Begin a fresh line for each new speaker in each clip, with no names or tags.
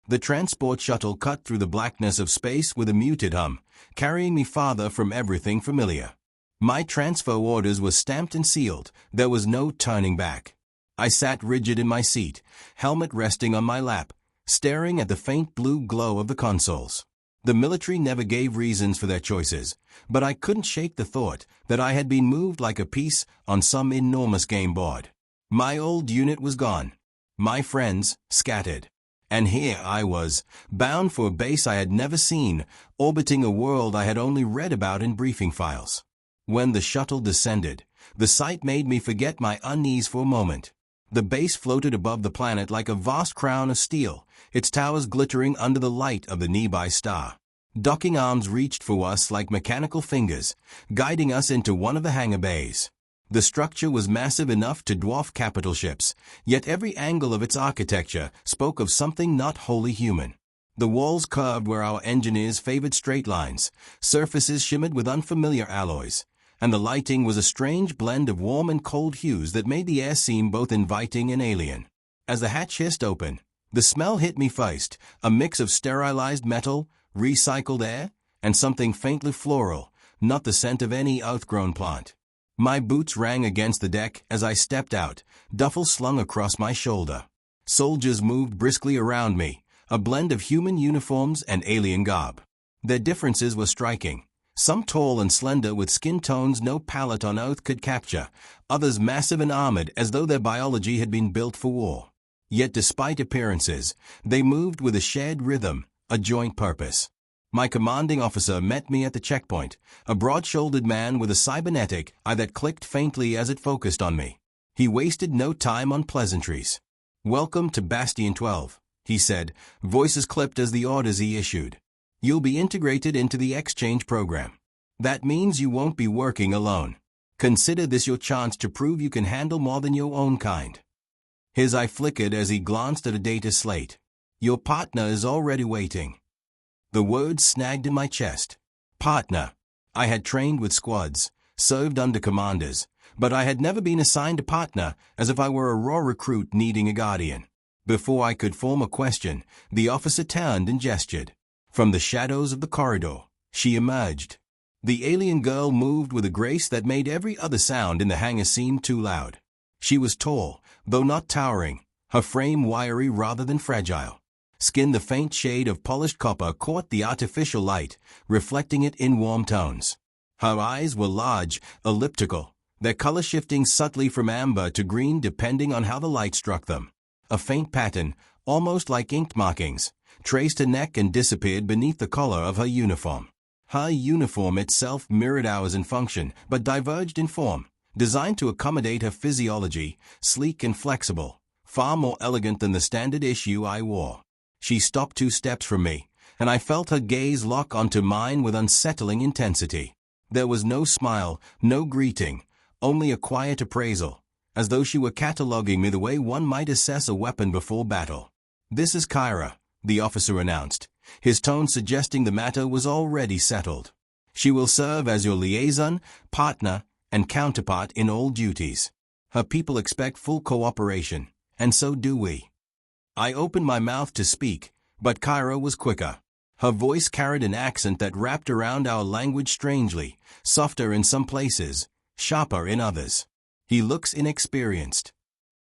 The transport shuttle cut through the blackness of space with a muted hum, carrying me farther from everything familiar. My transfer orders were stamped and sealed. There was no turning back. I sat rigid in my seat, helmet resting on my lap, staring at the faint blue glow of the consoles. The military never gave reasons for their choices, but I couldn't shake the thought that I had been moved like a piece on some enormous game board. My old unit was gone. My friends scattered. And here I was, bound for a base I had never seen, orbiting a world I had only read about in briefing files. When the shuttle descended, the sight made me forget my unease for a moment. The base floated above the planet like a vast crown of steel, its towers glittering under the light of the nearby star. Docking arms reached for us like mechanical fingers, guiding us into one of the hangar bays. The structure was massive enough to dwarf capital ships, yet every angle of its architecture spoke of something not wholly human. The walls curved where our engineers favored straight lines, surfaces shimmered with unfamiliar alloys, and the lighting was a strange blend of warm and cold hues that made the air seem both inviting and alien. As the hatch hissed open, the smell hit me first, a mix of sterilized metal, recycled air, and something faintly floral, not the scent of any earth-grown plant. My boots rang against the deck as I stepped out, duffel slung across my shoulder. Soldiers moved briskly around me, a blend of human uniforms and alien garb. Their differences were striking. Some tall and slender with skin tones no palate on Earth could capture, others massive and armored as though their biology had been built for war. Yet despite appearances, they moved with a shared rhythm, a joint purpose. My commanding officer met me at the checkpoint, a broad-shouldered man with a cybernetic eye that clicked faintly as it focused on me. He wasted no time on pleasantries. "Welcome to Bastion 12, he said, voices clipped as the orders he issued. "You'll be integrated into the exchange program. That means you won't be working alone. Consider this your chance to prove you can handle more than your own kind." His eye flickered as he glanced at a data slate. "Your partner is already waiting." The words snagged in my chest. Partner. I had trained with squads, served under commanders, but I had never been assigned a partner, as if I were a raw recruit needing a guardian. Before I could form a question, the officer turned and gestured. From the shadows of the corridor, she emerged. The alien girl moved with a grace that made every other sound in the hangar seem too loud. She was tall, though not towering, her frame wiry rather than fragile. Skin the faint shade of polished copper caught the artificial light, reflecting it in warm tones. Her eyes were large, elliptical, their color shifting subtly from amber to green depending on how the light struck them. A faint pattern, almost like ink markings, traced her neck and disappeared beneath the collar of her uniform. Her uniform itself mirrored ours in function, but diverged in form, designed to accommodate her physiology, sleek and flexible, far more elegant than the standard issue I wore. She stopped 2 steps from me, and I felt her gaze lock onto mine with unsettling intensity. There was no smile, no greeting, only a quiet appraisal, as though she were cataloging me the way one might assess a weapon before battle. "This is Kyra," the officer announced, his tone suggesting the matter was already settled. "She will serve as your liaison, partner, and counterpart in all duties. Her people expect full cooperation, and so do we." I opened my mouth to speak, but Kyra was quicker. Her voice carried an accent that wrapped around our language strangely, softer in some places, sharper in others. "He looks inexperienced."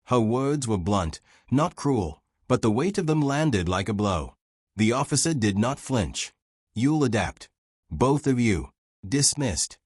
Her words were blunt, not cruel, but the weight of them landed like a blow. The officer did not flinch. "You'll adapt. Both of you. Dismissed."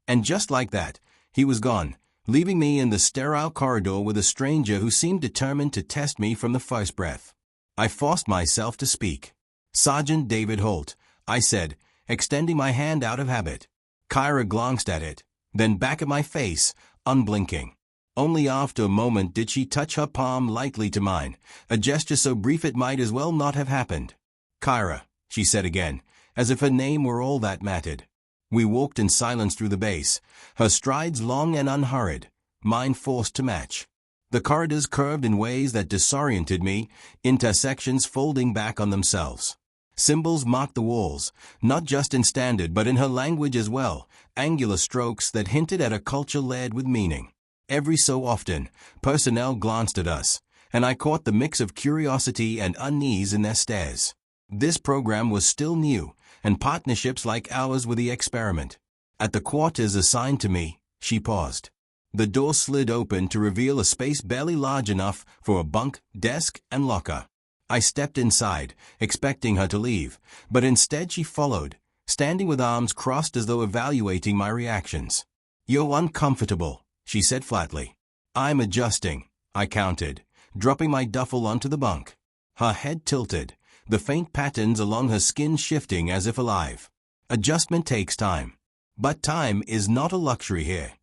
And just like that, he was gone, leaving me in the sterile corridor with a stranger who seemed determined to test me from the first breath. I forced myself to speak. "Sergeant David Holt," I said, extending my hand out of habit. Kyra glanced at it, then back at my face, unblinking. Only after a moment did she touch her palm lightly to mine, a gesture so brief it might as well not have happened. "Kyra," she said again, as if her name were all that mattered. We walked in silence through the base, her strides long and unhurried, mine forced to match. The corridors curved in ways that disoriented me, intersections folding back on themselves. Symbols marked the walls, not just in standard but in her language as well, angular strokes that hinted at a culture layered with meaning. Every so often, personnel glanced at us, and I caught the mix of curiosity and unease in their stares. This program was still new, and partnerships like ours were the experiment. At the quarters assigned to me, she paused. The door slid open to reveal a space barely large enough for a bunk, desk, and locker. I stepped inside, expecting her to leave, but instead she followed, standing with arms crossed as though evaluating my reactions. "You're uncomfortable," she said flatly. "I'm adjusting," I countered, dropping my duffel onto the bunk. Her head tilted, the faint patterns along her skin shifting as if alive. Adjustment takes time. But time is not a luxury here.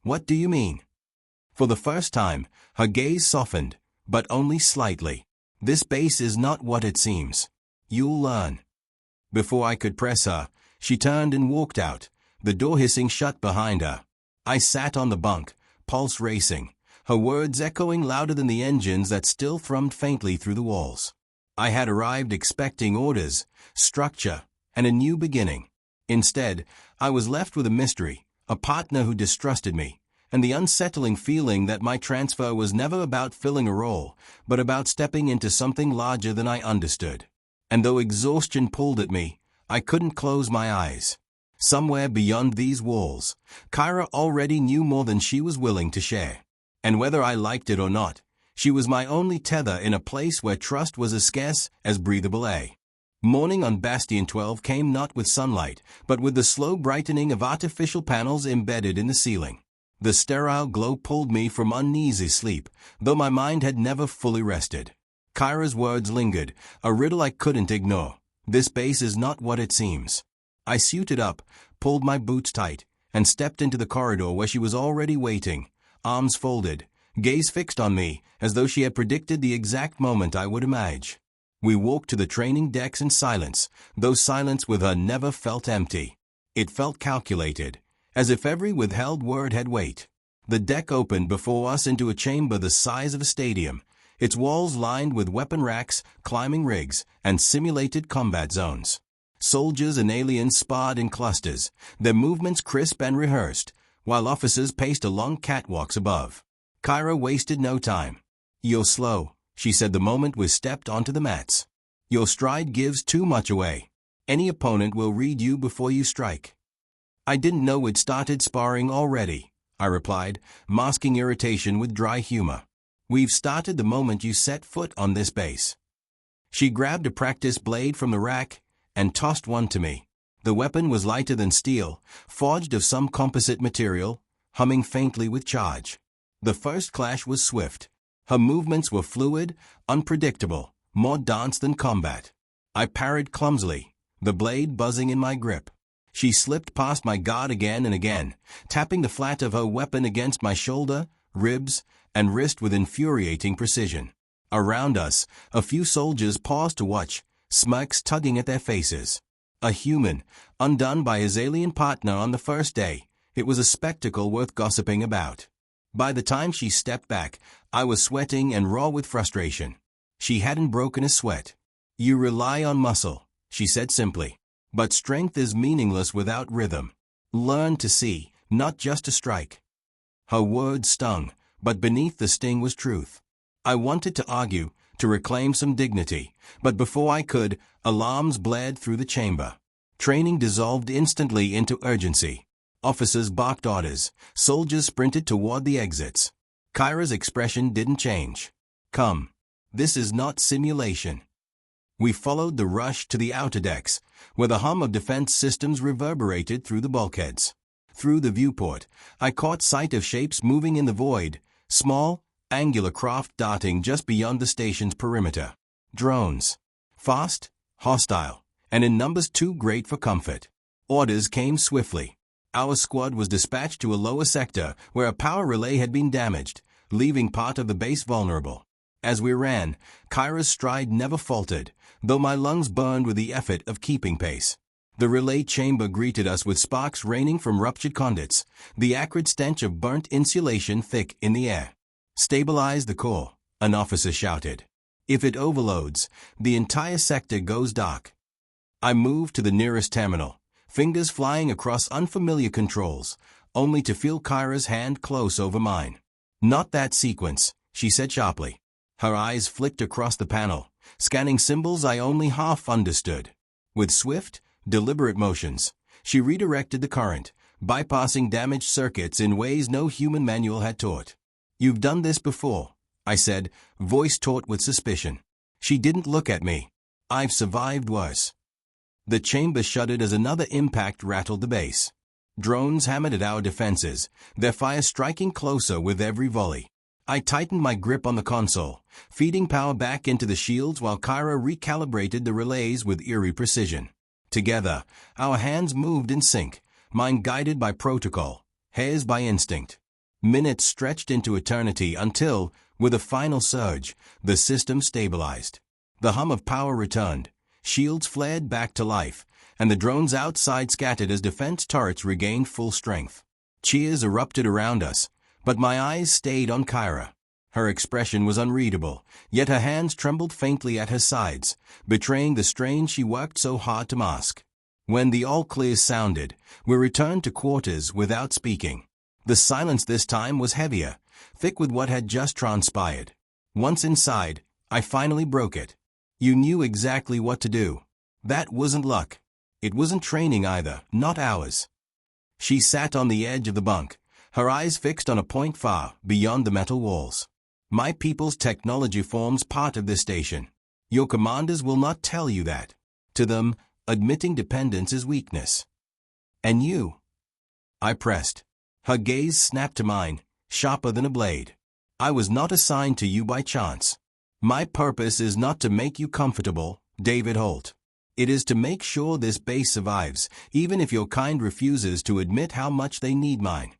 "What do you mean?" For the first time, her gaze softened, but only slightly. "This base is not what it seems. You'll learn." Before I could press her, she turned and walked out, the door hissing shut behind her. I sat on the bunk, pulse racing, her words echoing louder than the engines that still thrummed faintly through the walls. I had arrived expecting orders, structure, and a new beginning. Instead, I was left with a mystery, a partner who distrusted me, and the unsettling feeling that my transfer was never about filling a role, but about stepping into something larger than I understood. And though exhaustion pulled at me, I couldn't close my eyes. Somewhere beyond these walls, Kyra already knew more than she was willing to share. And whether I liked it or not, she was my only tether in a place where trust was as scarce as breathable air. Morning on Bastion 12 came not with sunlight, but with the slow brightening of artificial panels embedded in the ceiling. The sterile glow pulled me from uneasy sleep, though my mind had never fully rested. Kyra's words lingered, a riddle I couldn't ignore. "This base is not what it seems." I suited up, pulled my boots tight, and stepped into the corridor where she was already waiting, arms folded, gaze fixed on me, as though she had predicted the exact moment I would emerge. We walked to the training decks in silence, though silence with her never felt empty. It felt calculated, as if every withheld word had weight. The deck opened before us into a chamber the size of a stadium, its walls lined with weapon racks, climbing rigs, and simulated combat zones. Soldiers and aliens sparred in clusters, their movements crisp and rehearsed, while officers paced along catwalks above. Kyra wasted no time. "You're slow," she said the moment we stepped onto the mats. "Your stride gives too much away. Any opponent will read you before you strike." "I didn't know we'd started sparring already," I replied, masking irritation with dry humor. "We've started the moment you set foot on this base." She grabbed a practice blade from the rack and tossed one to me. The weapon was lighter than steel, forged of some composite material, humming faintly with charge. The first clash was swift. Her movements were fluid, unpredictable, more dance than combat. I parried clumsily, the blade buzzing in my grip. She slipped past my guard again and again, tapping the flat of her weapon against my shoulder, ribs, and wrist with infuriating precision. Around us, a few soldiers paused to watch, smirks tugging at their faces. A human, undone by his alien partner on the first day, it was a spectacle worth gossiping about. By the time she stepped back, I was sweating and raw with frustration. She hadn't broken a sweat. "You rely on muscle," she said simply. "But strength is meaningless without rhythm. Learn to see, not just to strike." Her words stung, but beneath the sting was truth. I wanted to argue, to reclaim some dignity, but before I could, alarms blared through the chamber. Training dissolved instantly into urgency. Officers barked orders, soldiers sprinted toward the exits. Kyra's expression didn't change. "Come. This is not simulation." We followed the rush to the outer decks, where the hum of defense systems reverberated through the bulkheads. Through the viewport, I caught sight of shapes moving in the void, small, angular craft darting just beyond the station's perimeter. Drones. Fast, hostile, and in numbers too great for comfort. Orders came swiftly. Our squad was dispatched to a lower sector where a power relay had been damaged, leaving part of the base vulnerable. As we ran, Kyra's stride never faltered, though my lungs burned with the effort of keeping pace. The relay chamber greeted us with sparks raining from ruptured conduits, the acrid stench of burnt insulation thick in the air. "Stabilize the core," an officer shouted. "If it overloads, the entire sector goes dark." I moved to the nearest terminal, fingers flying across unfamiliar controls, only to feel Kyra's hand close over mine. "Not that sequence," she said sharply. Her eyes flicked across the panel, scanning symbols I only half understood. With swift, deliberate motions, she redirected the current, bypassing damaged circuits in ways no human manual had taught. "You've done this before," I said, voice taut with suspicion. She didn't look at me. "I've survived worse." The chamber shuddered as another impact rattled the base. Drones hammered at our defenses, their fire striking closer with every volley. I tightened my grip on the console, feeding power back into the shields while Kyra recalibrated the relays with eerie precision. Together, our hands moved in sync, mine guided by protocol, hers by instinct. Minutes stretched into eternity until, with a final surge, the system stabilized. The hum of power returned, shields flared back to life, and the drones outside scattered as defense turrets regained full strength. Cheers erupted around us, but my eyes stayed on Kyra. Her expression was unreadable, yet her hands trembled faintly at her sides, betraying the strain she worked so hard to mask. When the all-clear sounded, we returned to quarters without speaking. The silence this time was heavier, thick with what had just transpired. Once inside, I finally broke it. "You knew exactly what to do. That wasn't luck. It wasn't training either, not ours." She sat on the edge of the bunk, her eyes fixed on a point far beyond the metal walls. "My people's technology forms part of this station. Your commanders will not tell you that. To them, admitting dependence is weakness." "And you?" I pressed. Her gaze snapped to mine, sharper than a blade. "I was not assigned to you by chance. My purpose is not to make you comfortable, David Holt. It is to make sure this base survives, even if your kind refuses to admit how much they need mine."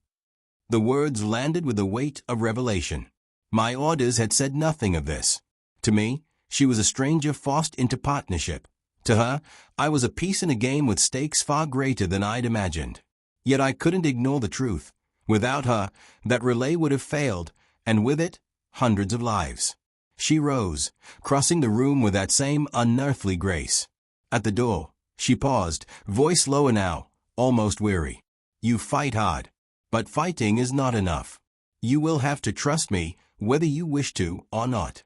The words landed with the weight of revelation. My orders had said nothing of this. To me, she was a stranger forced into partnership. To her, I was a piece in a game with stakes far greater than I'd imagined. Yet I couldn't ignore the truth. Without her, that relay would have failed, and with it, hundreds of lives. She rose, crossing the room with that same unearthly grace. At the door, she paused, voice lower now, almost weary. "You fight hard. But fighting is not enough. You will have to trust me, whether you wish to or not."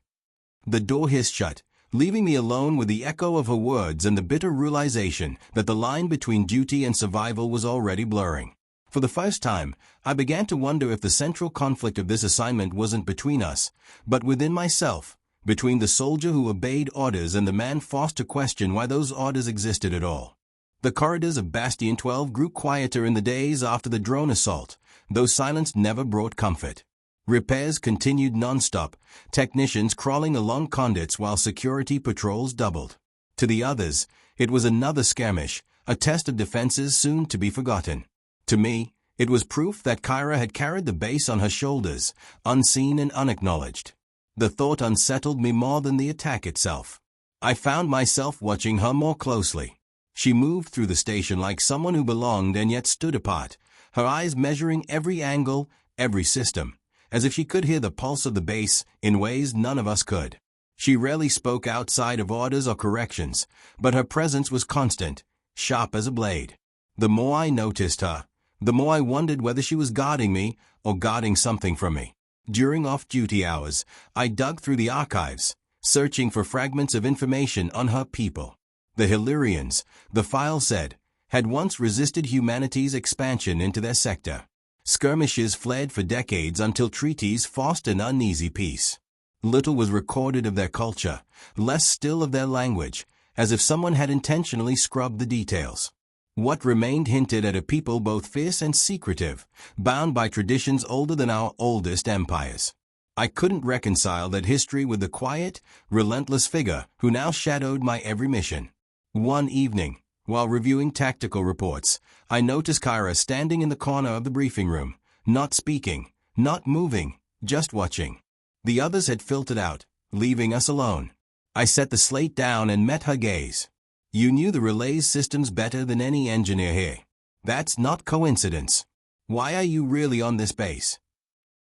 The door hissed shut, leaving me alone with the echo of her words and the bitter realization that the line between duty and survival was already blurring. For the first time, I began to wonder if the central conflict of this assignment wasn't between us, but within myself, between the soldier who obeyed orders and the man forced to question why those orders existed at all. The corridors of Bastion 12 grew quieter in the days after the drone assault, though silence never brought comfort. Repairs continued non-stop, technicians crawling along conduits while security patrols doubled. To the others, it was another skirmish, a test of defenses soon to be forgotten. To me, it was proof that Kyra had carried the base on her shoulders, unseen and unacknowledged. The thought unsettled me more than the attack itself. I found myself watching her more closely. She moved through the station like someone who belonged and yet stood apart, her eyes measuring every angle, every system, as if she could hear the pulse of the base in ways none of us could. She rarely spoke outside of orders or corrections, but her presence was constant, sharp as a blade. The more I noticed her, the more I wondered whether she was guarding me or guarding something from me. During off-duty hours, I dug through the archives, searching for fragments of information on her people. The Hillyrians, the file said, had once resisted humanity's expansion into their sector. Skirmishes fled for decades until treaties forced an uneasy peace. Little was recorded of their culture, less still of their language, as if someone had intentionally scrubbed the details. What remained hinted at a people both fierce and secretive, bound by traditions older than our oldest empires. I couldn't reconcile that history with the quiet, relentless figure who now shadowed my every mission. One evening, while reviewing tactical reports, I noticed Kyra standing in the corner of the briefing room, not speaking, not moving, just watching. The others had filtered out, leaving us alone. I set the slate down and met her gaze. "You knew the relays systems better than any engineer here. That's not coincidence. Why are you really on this base?"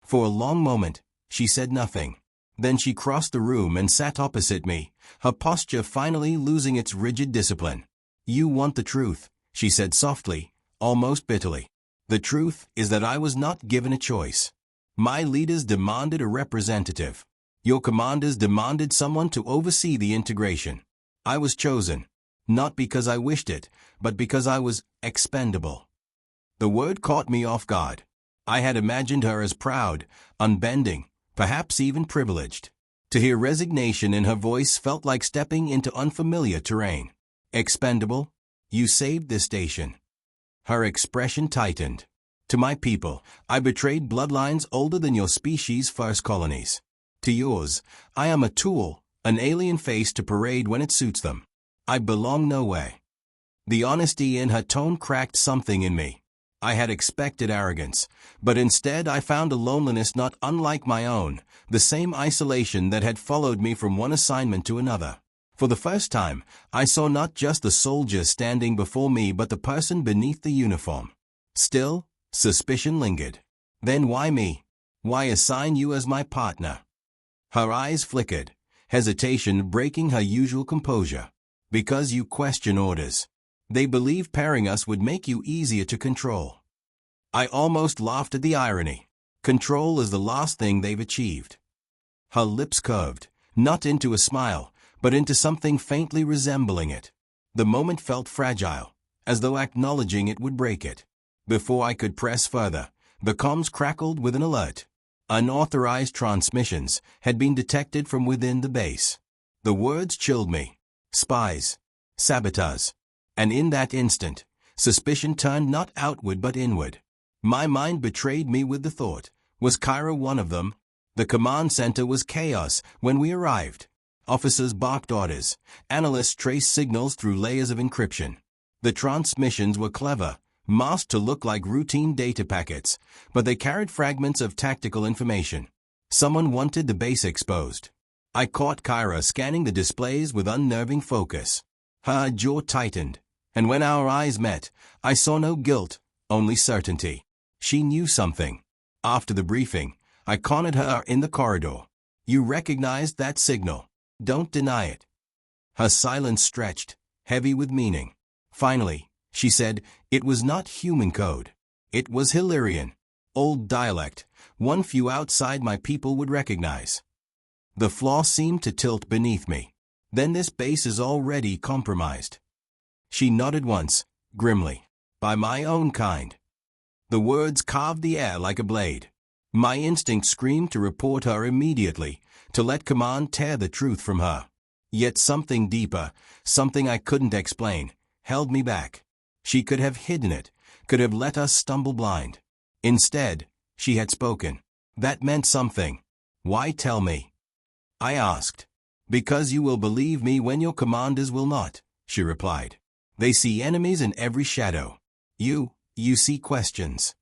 For a long moment, she said nothing. Then she crossed the room and sat opposite me, her posture finally losing its rigid discipline. "You want the truth," she said softly, almost bitterly. "The truth is that I was not given a choice. My leaders demanded a representative. Your commanders demanded someone to oversee the integration. I was chosen, not because I wished it, but because I was expendable. The word caught me off guard. I had imagined her as proud, unbending, perhaps even privileged. To hear resignation in her voice felt like stepping into unfamiliar terrain. Expendable? You saved this station. Her expression tightened. To my people, I betrayed bloodlines older than your species' first colonies. To yours, I am a tool, an alien face to parade when it suits them. I belong nowhere. The honesty in her tone cracked something in me. I had expected arrogance, but instead I found a loneliness not unlike my own, the same isolation that had followed me from one assignment to another. For the first time, I saw not just the soldier standing before me but the person beneath the uniform. Still, suspicion lingered. Then why me? Why assign you as my partner? Her eyes flickered, hesitation breaking her usual composure. Because you question orders. They believe pairing us would make you easier to control. I almost laughed at the irony. Control is the last thing they've achieved. Her lips curved, not into a smile, but into something faintly resembling it. The moment felt fragile, as though acknowledging it would break it. Before I could press further, the comms crackled with an alert. Unauthorized transmissions had been detected from within the base. The words chilled me. Spies. Saboteurs. And in that instant, suspicion turned not outward but inward. My mind betrayed me with the thought, was Kyra one of them? The command center was chaos when we arrived. Officers barked orders. Analysts traced signals through layers of encryption. The transmissions were clever, masked to look like routine data packets, but they carried fragments of tactical information. Someone wanted the base exposed. I caught Kyra scanning the displays with unnerving focus. Her jaw tightened, and when our eyes met, I saw no guilt, only certainty. She knew something. After the briefing, I cornered her in the corridor. You recognized that signal. Don't deny it. Her silence stretched, heavy with meaning. Finally, she said, it was not human code. It was Hillyrian. Old dialect, one few outside my people would recognize. The flaw seemed to tilt beneath me. Then this base is already compromised. She nodded once, grimly. By my own kind. The words carved the air like a blade. My instinct screamed to report her immediately, to let command tear the truth from her. Yet something deeper, something I couldn't explain, held me back. She could have hidden it, could have let us stumble blind. Instead, she had spoken. That meant something. Why tell me? I asked. Because you will believe me when your commanders will not, she replied. They see enemies in every shadow. You see questions.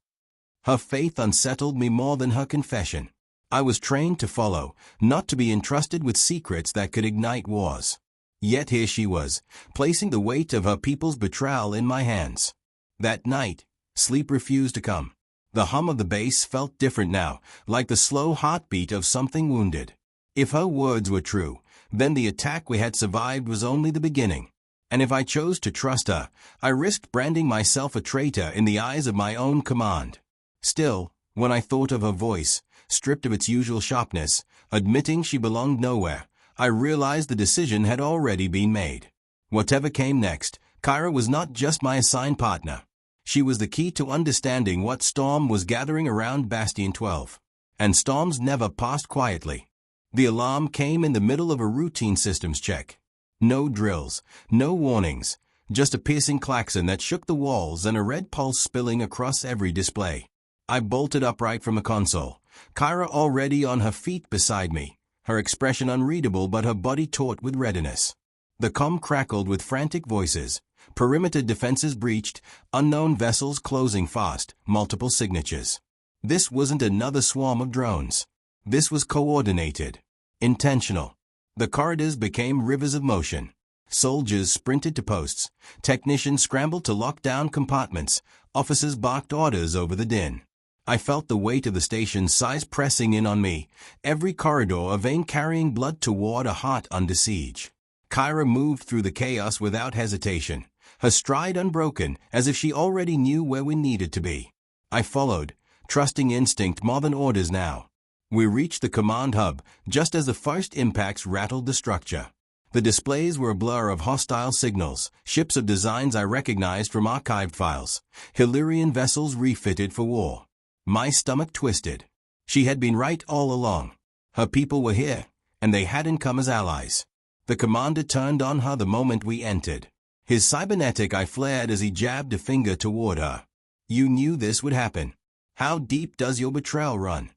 Her faith unsettled me more than her confession. I was trained to follow, not to be entrusted with secrets that could ignite wars. Yet here she was, placing the weight of her people's betrayal in my hands. That night, sleep refused to come. The hum of the base felt different now, like the slow heartbeat of something wounded. If her words were true, then the attack we had survived was only the beginning. And if I chose to trust her, I risked branding myself a traitor in the eyes of my own command. Still, when I thought of her voice, stripped of its usual sharpness, admitting she belonged nowhere, I realized the decision had already been made. Whatever came next, Kyra was not just my assigned partner. She was the key to understanding what storm was gathering around Bastion 12. And storms never passed quietly. The alarm came in the middle of a routine systems check. No drills, no warnings, just a piercing klaxon that shook the walls and a red pulse spilling across every display. I bolted upright from the console, Kyra already on her feet beside me, her expression unreadable but her body taut with readiness. The comm crackled with frantic voices. Perimeter defenses breached, unknown vessels closing fast, multiple signatures. This wasn't another swarm of drones. This was coordinated, intentional. The corridors became rivers of motion. Soldiers sprinted to posts. Technicians scrambled to lock down compartments. Officers barked orders over the din. I felt the weight of the station's size pressing in on me, every corridor a vein carrying blood toward a heart under siege. Kyra moved through the chaos without hesitation, her stride unbroken, as if she already knew where we needed to be. I followed, trusting instinct more than orders now. We reached the command hub just as the first impacts rattled the structure. The displays were a blur of hostile signals, ships of designs I recognized from archived files, Hillyrian vessels refitted for war. My stomach twisted. She had been right all along. Her people were here, and they hadn't come as allies. The commander turned on her the moment we entered. His cybernetic eye flared as he jabbed a finger toward her. You knew this would happen. How deep does your betrayal run?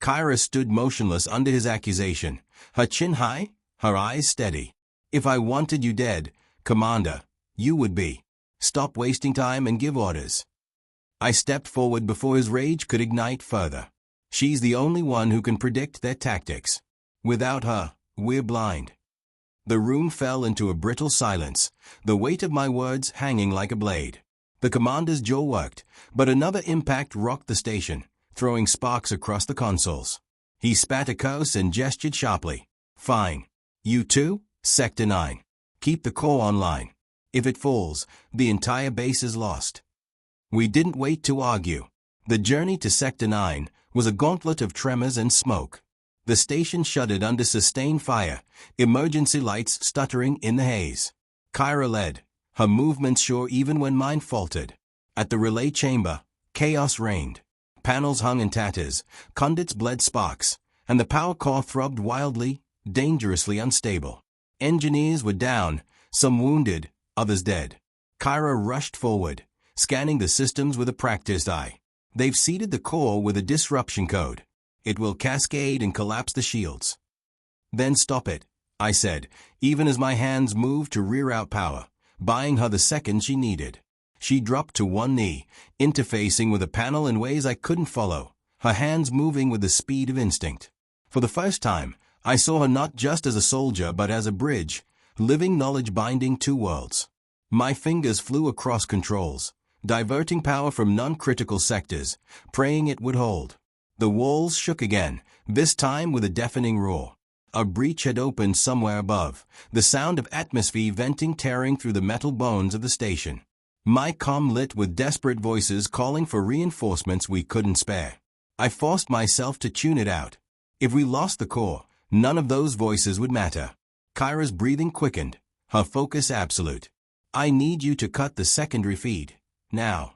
Kyra stood motionless under his accusation, her chin high, her eyes steady. If I wanted you dead, Commander, you would be. Stop wasting time and give orders. I stepped forward before his rage could ignite further. She's the only one who can predict their tactics. Without her, we're blind. The room fell into a brittle silence, the weight of my words hanging like a blade. The commander's jaw worked, but another impact rocked the station, throwing sparks across the consoles. He spat a curse and gestured sharply. Fine. You too, Sector 9. Keep the core online. If it falls, the entire base is lost. We didn't wait to argue. The journey to Sector 9 was a gauntlet of tremors and smoke. The station shuddered under sustained fire, emergency lights stuttering in the haze. Kyra led, her movements sure even when mine faltered. At the relay chamber, chaos reigned. Panels hung in tatters, conduits bled sparks, and the power core throbbed wildly, dangerously unstable. Engineers were down, some wounded, others dead. Kyra rushed forward, scanning the systems with a practiced eye. They've seeded the core with a disruption code. It will cascade and collapse the shields. Then stop it, I said, even as my hands moved to rear out power, buying her the second she needed. She dropped to one knee, interfacing with a panel in ways I couldn't follow, her hands moving with the speed of instinct. For the first time, I saw her not just as a soldier but as a bridge, living knowledge binding two worlds. My fingers flew across controls, diverting power from non-critical sectors, praying it would hold. The walls shook again, this time with a deafening roar. A breach had opened somewhere above, the sound of atmosphere venting tearing through the metal bones of the station. My comm lit with desperate voices calling for reinforcements we couldn't spare. I forced myself to tune it out. If we lost the core, none of those voices would matter. Kyra's breathing quickened, her focus absolute. I need you to cut the secondary feed, now.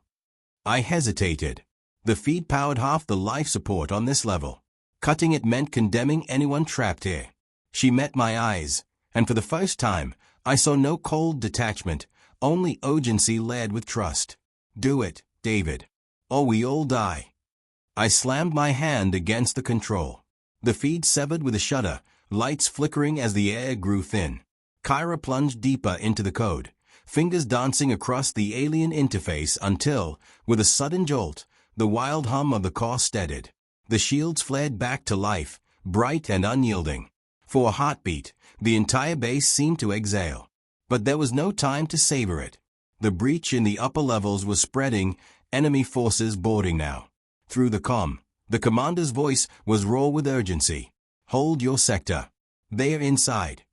I hesitated. The feed powered half the life support on this level. Cutting it meant condemning anyone trapped here. She met my eyes, and for the first time, I saw no cold detachment, only urgency layered with trust. Do it, David, or we all die. I slammed my hand against the control. The feed severed with a shudder, lights flickering as the air grew thin. Kyra plunged deeper into the code, fingers dancing across the alien interface until, with a sudden jolt, the wild hum of the core steadied. The shields flared back to life, bright and unyielding. For a heartbeat, the entire base seemed to exhale. But there was no time to savor it. The breach in the upper levels was spreading, enemy forces boarding now. Through the comm, the commander's voice was raw with urgency. Hold your sector. They're inside.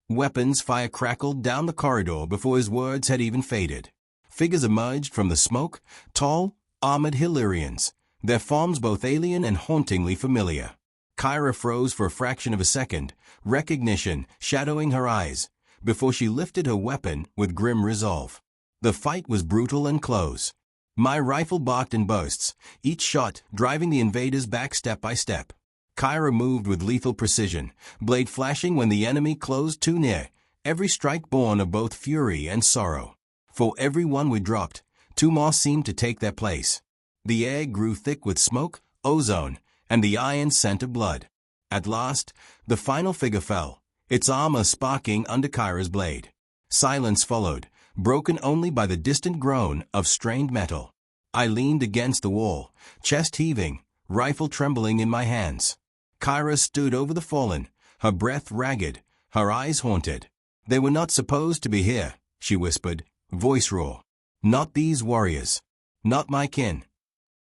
Weapons fire crackled down the corridor before his words had even faded. Figures emerged from the smoke, tall, armored Hillyrians, their forms both alien and hauntingly familiar. Kyra froze for a fraction of a second, recognition shadowing her eyes, before she lifted her weapon with grim resolve. The fight was brutal and close. My rifle barked in bursts, each shot driving the invaders back step by step. Kyra moved with lethal precision, blade flashing when the enemy closed too near, every strike born of both fury and sorrow. For every one we dropped, two more seemed to take their place. The air grew thick with smoke, ozone, and the iron scent of blood. At last, the final figure fell, its armor sparking under Kyra's blade. Silence followed, broken only by the distant groan of strained metal. I leaned against the wall, chest heaving, rifle trembling in my hands. Kyra stood over the fallen, her breath ragged, her eyes haunted. They were not supposed to be here, she whispered, voice raw. Not these warriors. Not my kin.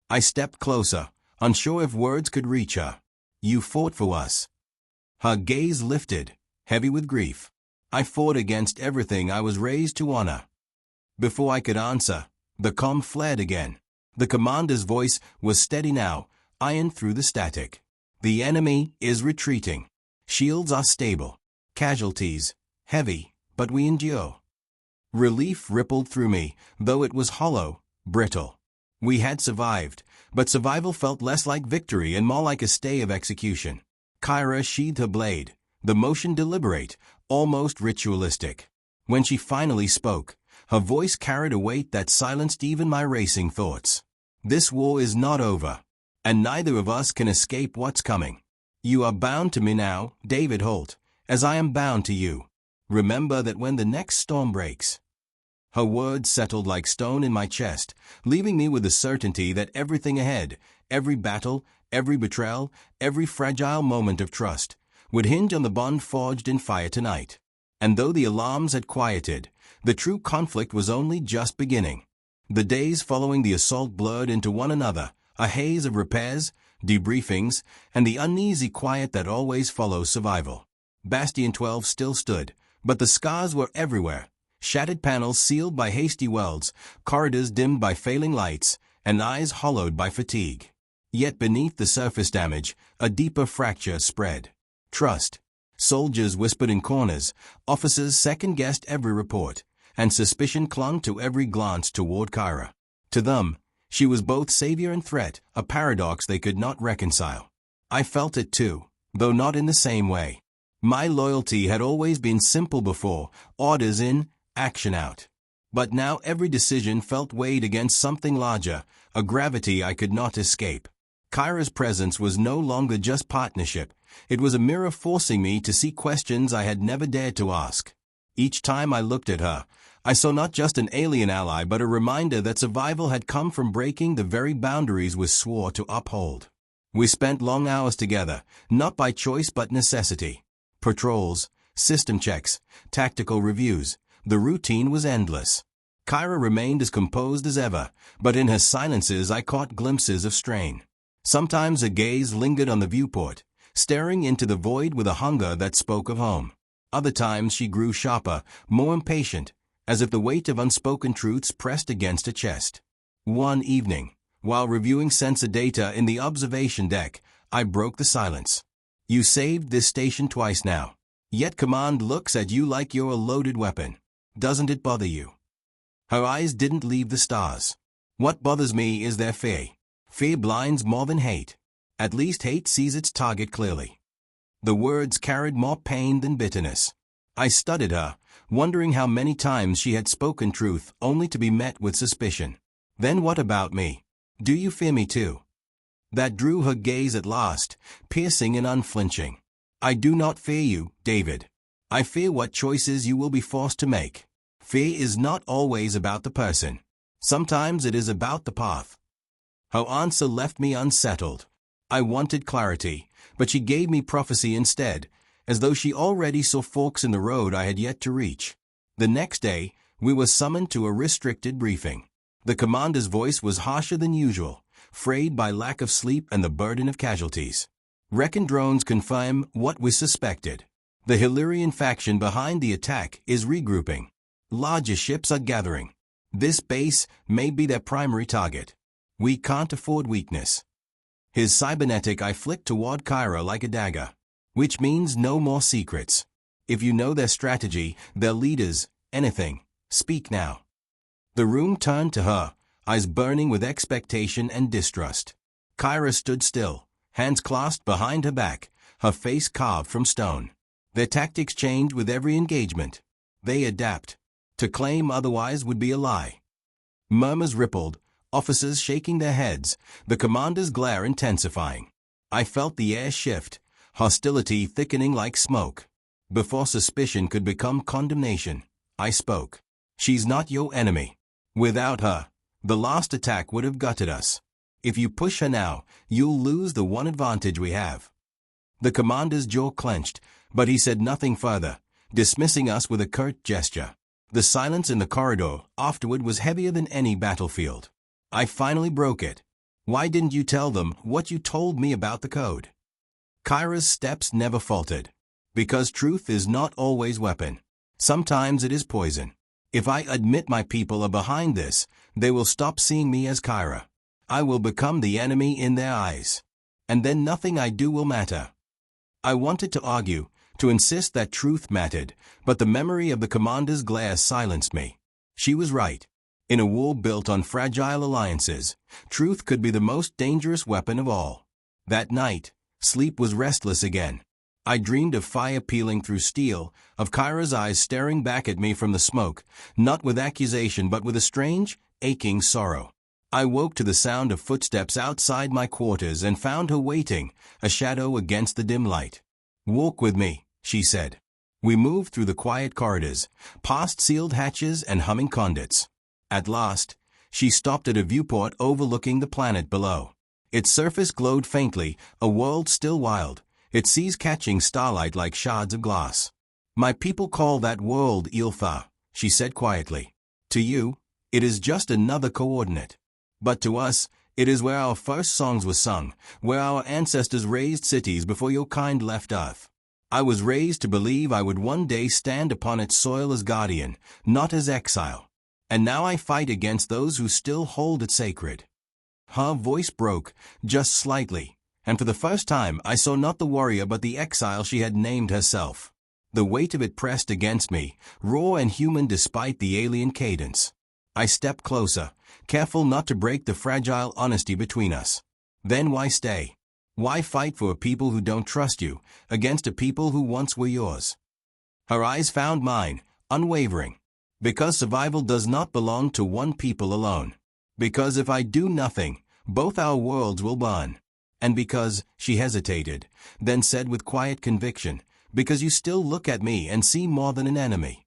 I stepped closer, unsure if words could reach her. You fought for us. Her gaze lifted, heavy with grief. I fought against everything I was raised to honor. Before I could answer, the comm flared again. The commander's voice was steady now, iron through the static. The enemy is retreating. Shields are stable. Casualties, heavy, but we endure. Relief rippled through me, though it was hollow, brittle. We had survived, but survival felt less like victory and more like a stay of execution. Kyra sheathed her blade, the motion deliberate, almost ritualistic. When she finally spoke, her voice carried a weight that silenced even my racing thoughts. This war is not over, and neither of us can escape what's coming. You are bound to me now, David Holt, as I am bound to you. Remember that when the next storm breaks. Her words settled like stone in my chest, leaving me with the certainty that everything ahead, every battle, every betrayal, every fragile moment of trust, would hinge on the bond forged in fire tonight. And though the alarms had quieted, the true conflict was only just beginning. The days following the assault blurred into one another, a haze of repairs, debriefings, and the uneasy quiet that always follows survival. Bastion 12 still stood, but the scars were everywhere. Shattered panels sealed by hasty welds, corridors dimmed by failing lights, and eyes hollowed by fatigue. Yet beneath the surface damage, a deeper fracture spread. Trust. Soldiers whispered in corners, officers second-guessed every report, and suspicion clung to every glance toward Kyra. To them, she was both savior and threat, a paradox they could not reconcile. I felt it too, though not in the same way. My loyalty had always been simple before, orders in, action out. But now every decision felt weighed against something larger, a gravity I could not escape. Kyra's presence was no longer just partnership, it was a mirror forcing me to see questions I had never dared to ask. Each time I looked at her, I saw not just an alien ally but a reminder that survival had come from breaking the very boundaries we swore to uphold. We spent long hours together, not by choice but necessity. Patrols, system checks, tactical reviews. The routine was endless. Kyra remained as composed as ever, but in her silences I caught glimpses of strain. Sometimes her gaze lingered on the viewport, staring into the void with a hunger that spoke of home. Other times she grew sharper, more impatient, as if the weight of unspoken truths pressed against her chest. One evening, while reviewing sensor data in the observation deck, I broke the silence. You saved this station twice now. Yet command looks at you like you're a loaded weapon. Doesn't it bother you? Her eyes didn't leave the stars. What bothers me is their fear. Fear blinds more than hate. At least hate sees its target clearly. The words carried more pain than bitterness. I studied her, wondering how many times she had spoken truth only to be met with suspicion. Then what about me? Do you fear me too? That drew her gaze at last, piercing and unflinching. I do not fear you, David. I fear what choices you will be forced to make. Fear is not always about the person. Sometimes it is about the path. Her answer left me unsettled. I wanted clarity, but she gave me prophecy instead, as though she already saw forks in the road I had yet to reach. The next day, we were summoned to a restricted briefing. The commander's voice was harsher than usual, frayed by lack of sleep and the burden of casualties. Recon drones confirm what we suspected. The Hillyrian faction behind the attack is regrouping. Larger ships are gathering. This base may be their primary target. We can't afford weakness. His cybernetic eye flicked toward Kyra like a dagger. Which means no more secrets. If you know their strategy, their leaders, anything, speak now. The room turned to her, eyes burning with expectation and distrust. Kyra stood still, hands clasped behind her back, her face carved from stone. Their tactics change with every engagement. They adapt. To claim otherwise would be a lie. Murmurs rippled, officers shaking their heads, the commander's glare intensifying. I felt the air shift, hostility thickening like smoke. Before suspicion could become condemnation, I spoke. She's not your enemy. Without her, the last attack would have gutted us. If you push her now, you'll lose the one advantage we have. The commander's jaw clenched, but he said nothing further, dismissing us with a curt gesture. The silence in the corridor afterward was heavier than any battlefield. I finally broke it. Why didn't you tell them what you told me about the code? Kyra's steps never faltered. Because truth is not always weapon. Sometimes it is poison. If I admit my people are behind this, they will stop seeing me as Kyra. I will become the enemy in their eyes. and then nothing I do will matter. I wanted to argue, to insist that truth mattered, but the memory of the commander's glare silenced me. She was right. In a war built on fragile alliances, truth could be the most dangerous weapon of all. That night, sleep was restless again. I dreamed of fire peeling through steel, of Kyra's eyes staring back at me from the smoke, not with accusation but with a strange, aching sorrow. I woke to the sound of footsteps outside my quarters and found her waiting, a shadow against the dim light. "Walk with me," she said. We moved through the quiet corridors, past sealed hatches and humming conduits. At last, she stopped at a viewport overlooking the planet below. Its surface glowed faintly, a world still wild, its seas catching starlight like shards of glass. "My people call that world Ilfa," she said quietly. "To you, it is just another coordinate. But to us, it is where our first songs were sung, where our ancestors raised cities before your kind left Earth. I was raised to believe I would one day stand upon its soil as guardian, not as exile. And now I fight against those who still hold it sacred." Her voice broke, just slightly, and for the first time I saw not the warrior but the exile she had named herself. The weight of it pressed against me, raw and human despite the alien cadence. I stepped closer, careful not to break the fragile honesty between us. "Then why stay? Why fight for a people who don't trust you, against a people who once were yours?" Her eyes found mine, unwavering. "Because survival does not belong to one people alone. Because if I do nothing, both our worlds will burn. And because," she hesitated, then said with quiet conviction, "because you still look at me and see more than an enemy."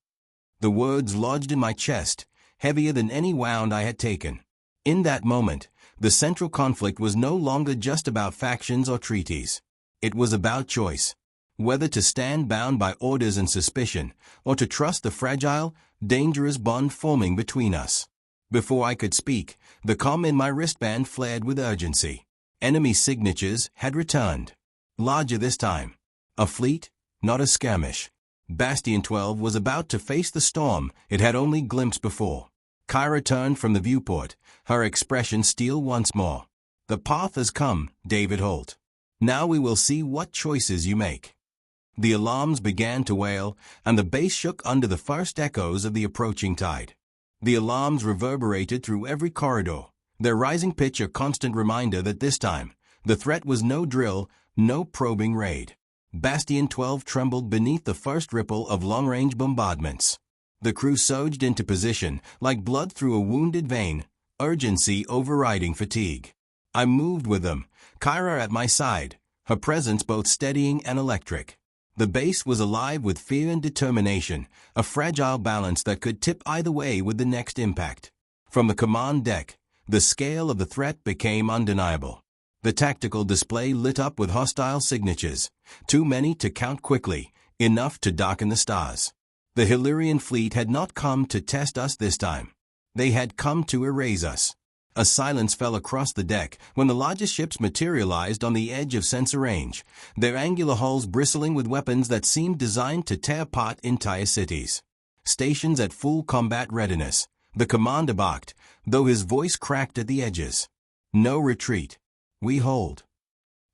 The words lodged in my chest, heavier than any wound I had taken. In that moment, the central conflict was no longer just about factions or treaties. It was about choice. Whether to stand bound by orders and suspicion, or to trust the fragile, dangerous bond forming between us. Before I could speak, the comm in my wristband flared with urgency. Enemy signatures had returned. Larger this time. A fleet, not a skirmish. Bastion 12 was about to face the storm it had only glimpsed before. Kyra turned from the viewport, her expression steel once more. "The path has come, David Holt. Now we will see what choices you make." The alarms began to wail, and the base shook under the first echoes of the approaching tide. The alarms reverberated through every corridor, their rising pitch a constant reminder that this time, the threat was no drill, no probing raid. Bastion 12 trembled beneath the first ripple of long-range bombardments. The crew surged into position, like blood through a wounded vein, urgency overriding fatigue. I moved with them, Kyra at my side, her presence both steadying and electric. The base was alive with fear and determination, a fragile balance that could tip either way with the next impact. From the command deck, the scale of the threat became undeniable. The tactical display lit up with hostile signatures, too many to count quickly, enough to darken the stars. The Hillyrian fleet had not come to test us this time. They had come to erase us. A silence fell across the deck when the largest ships materialized on the edge of sensor range, their angular hulls bristling with weapons that seemed designed to tear apart entire cities. Stations at full combat readiness, the commander barked, though his voice cracked at the edges. "No retreat. We hold.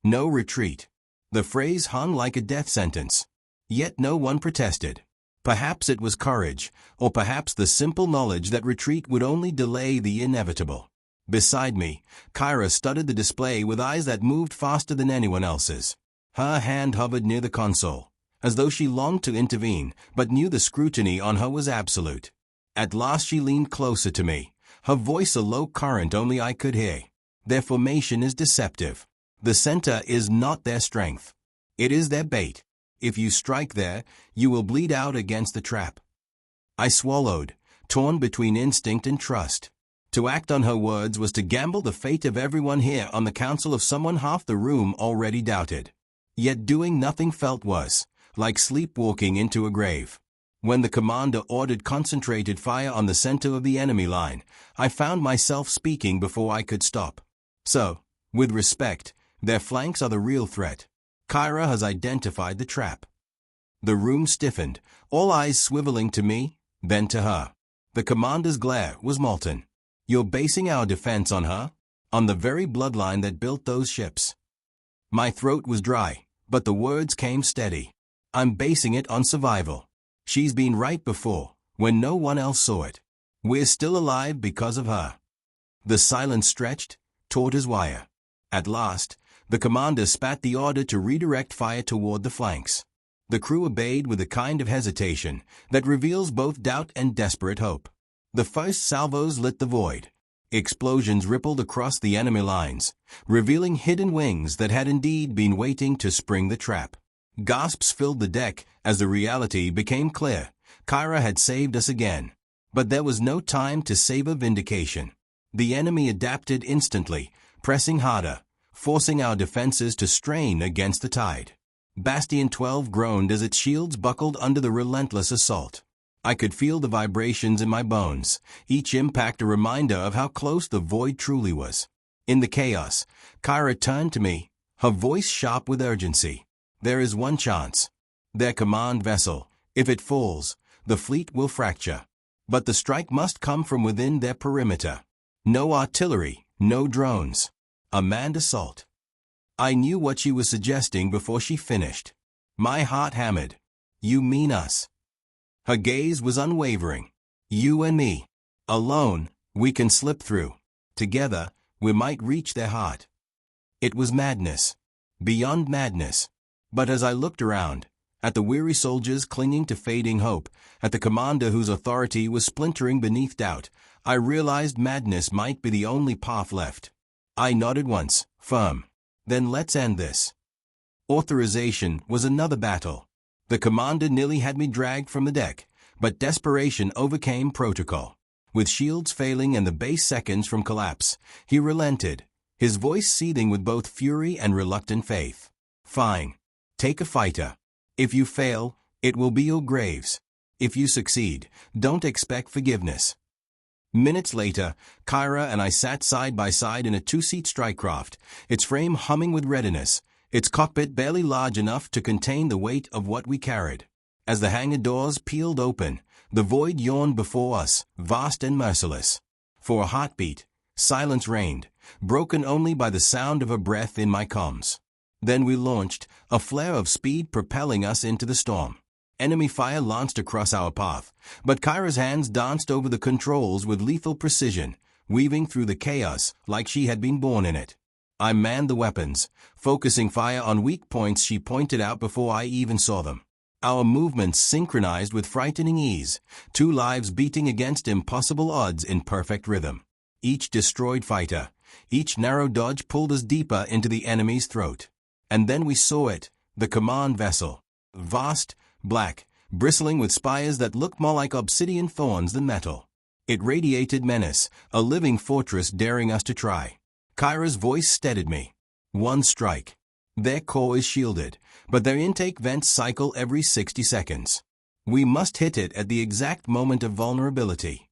No retreat." The phrase hung like a death sentence. Yet no one protested. Perhaps it was courage, or perhaps the simple knowledge that retreat would only delay the inevitable. Beside me, Kyra studied the display with eyes that moved faster than anyone else's. Her hand hovered near the console, as though she longed to intervene, but knew the scrutiny on her was absolute. At last she leaned closer to me, her voice a low current only I could hear. "Their formation is deceptive. The center is not their strength. It is their bait. If you strike there, you will bleed out against the trap." I swallowed, torn between instinct and trust. To act on her words was to gamble the fate of everyone here on the council of someone half the room already doubted. Yet doing nothing felt worse, like sleepwalking into a grave. When the commander ordered concentrated fire on the center of the enemy line, I found myself speaking before I could stop. "So, with respect, their flanks are the real threat. Kyra has identified the trap." The room stiffened, all eyes swiveling to me, then to her. The commander's glare was molten. "You're basing our defense on her? On the very bloodline that built those ships?" My throat was dry, but the words came steady. I'm basing it on survival. She's been right before, when no one else saw it. We're still alive because of her. The silence stretched, taut as wire. At last, the commander spat the order to redirect fire toward the flanks. The crew obeyed with a kind of hesitation that reveals both doubt and desperate hope. The first salvos lit the void. Explosions rippled across the enemy lines, revealing hidden wings that had indeed been waiting to spring the trap. Gasps filled the deck as the reality became clear. Kyra had saved us again. But there was no time to savor vindication. The enemy adapted instantly, pressing harder, forcing our defenses to strain against the tide. Bastion 12 groaned as its shields buckled under the relentless assault. I could feel the vibrations in my bones, each impact a reminder of how close the void truly was. In the chaos, Kyra turned to me, her voice sharp with urgency. There is one chance. Their command vessel, if it falls, the fleet will fracture. But the strike must come from within their perimeter. No artillery, no drones. A manned assault. I knew what she was suggesting before she finished. My heart hammered. You mean us? Her gaze was unwavering. You and me. Alone, we can slip through. Together, we might reach their heart. It was madness. Beyond madness. But as I looked around, at the weary soldiers clinging to fading hope, at the commander whose authority was splintering beneath doubt, I realized madness might be the only path left. I nodded once, firm. Then let's end this. Authorization was another battle. The commander nearly had me dragged from the deck, but desperation overcame protocol. With shields failing and the base seconds from collapse, he relented, his voice seething with both fury and reluctant faith. Fine. Take a fighter. If you fail, it will be your graves. If you succeed, don't expect forgiveness. Minutes later, Kyra and I sat side by side in a two-seat strikecraft, its frame humming with readiness, its cockpit barely large enough to contain the weight of what we carried. As the hangar doors peeled open, the void yawned before us, vast and merciless. For a heartbeat, silence reigned, broken only by the sound of her breath in my comms. Then we launched, a flare of speed propelling us into the storm. Enemy fire launched across our path, but Kyra's hands danced over the controls with lethal precision, weaving through the chaos like she had been born in it. I manned the weapons, focusing fire on weak points she pointed out before I even saw them. Our movements synchronized with frightening ease, two lives beating against impossible odds in perfect rhythm. Each destroyed fighter, each narrow dodge pulled us deeper into the enemy's throat. And then we saw it, the command vessel. Vast, black, bristling with spires that looked more like obsidian thorns than metal. It radiated menace, a living fortress daring us to try. Kyra's voice steadied me. One strike. Their core is shielded, but their intake vents cycle every 60 seconds. We must hit it at the exact moment of vulnerability.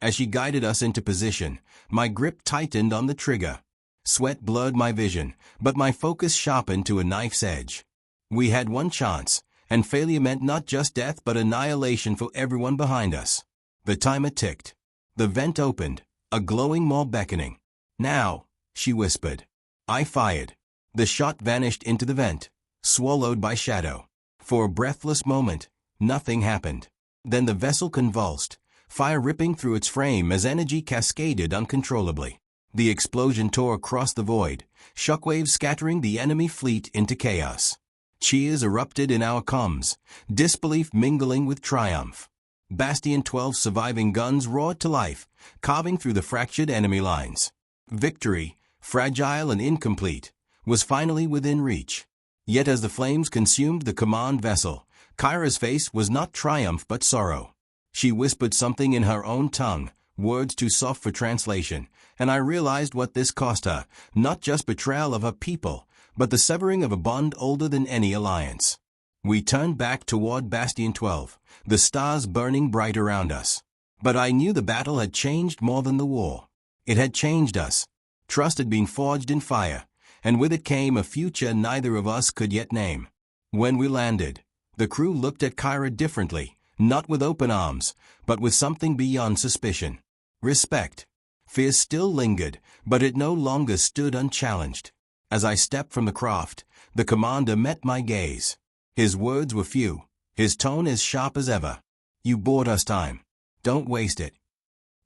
As she guided us into position, my grip tightened on the trigger. Sweat blurred my vision, but my focus sharpened to a knife's edge. We had one chance, and failure meant not just death but annihilation for everyone behind us. The timer ticked. The vent opened, a glowing maw beckoning. Now, she whispered. I fired. The shot vanished into the vent, swallowed by shadow. For a breathless moment, nothing happened. Then the vessel convulsed, fire ripping through its frame as energy cascaded uncontrollably. The explosion tore across the void, shockwaves scattering the enemy fleet into chaos. Cheers erupted in our comms, disbelief mingling with triumph. Bastion 12's surviving guns roared to life, carving through the fractured enemy lines. Victory, fragile and incomplete, was finally within reach. Yet as the flames consumed the command vessel, Kyra's face was not triumph but sorrow. She whispered something in her own tongue, words too soft for translation, and I realized what this cost her, not just betrayal of her people, but the severing of a bond older than any alliance. We turned back toward Bastion 12, the stars burning bright around us. But I knew the battle had changed more than the war. It had changed us. Trust had been forged in fire, and with it came a future neither of us could yet name. When we landed, the crew looked at Kyra differently, not with open arms, but with something beyond suspicion. Respect. Fear still lingered, but it no longer stood unchallenged. As I stepped from the craft, the commander met my gaze. His words were few, his tone as sharp as ever. You bought us time. Don't waste it.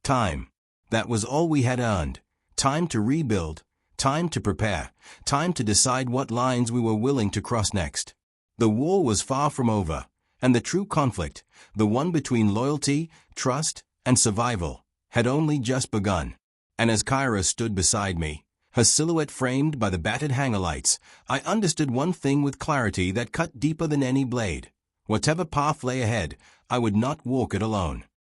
Time. That was all we had earned. Time to rebuild, time to prepare, time to decide what lines we were willing to cross next. The war was far from over, and the true conflict, the one between loyalty, trust, and survival, had only just begun. And as Kyra stood beside me, her silhouette framed by the battered hangar lights, I understood one thing with clarity that cut deeper than any blade. Whatever path lay ahead, I would not walk it alone.